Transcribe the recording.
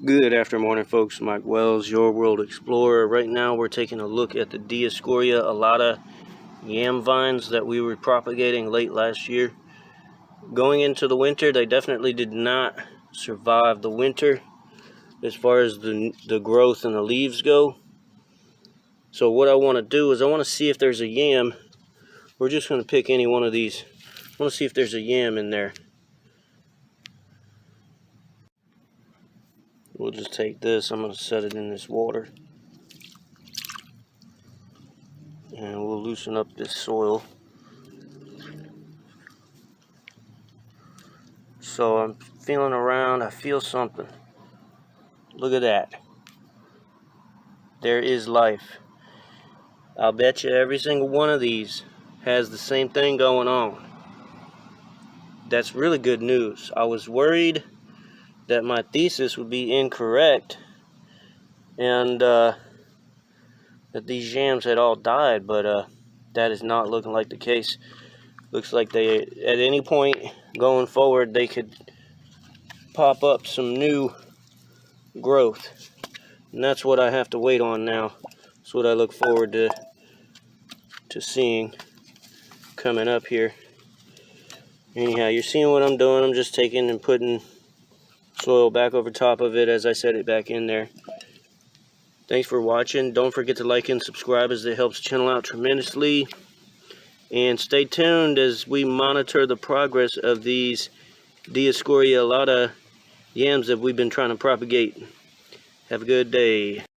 Good afternoon, morning, folks. Mike Wells, your world explorer. Right now, we're taking a look at the Dioscorea Alata yam vines that we were propagating late last year. Going into the winter, they definitely did not survive the winter as far as the growth and the leaves go. So what I want to do is I want to see if there's a yam. We're just going to pick any one of these. I want to see if there's a yam in there. We'll just take this. I'm going to set it in this water. And we'll loosen up this soil. So I'm feeling around. I feel something. Look at that. There is life. I'll bet you every single one of these has the same thing going on. That's really good news. I was worried that my thesis would be incorrect and that these yams had all died, but that is not looking like the case. Looks like they, at any point going forward, they could pop up some new growth. And that's what I have to wait on now. That's what I look forward to seeing coming up here. Anyhow, you're seeing what I'm doing. I'm just taking and putting soil back over top of it as I set it back in there. Thanks for watching. Don't forget to like and subscribe, as it helps the channel out tremendously. And stay tuned as we monitor the progress of these Dioscorea Alata yams that we've been trying to propagate. Have a good day.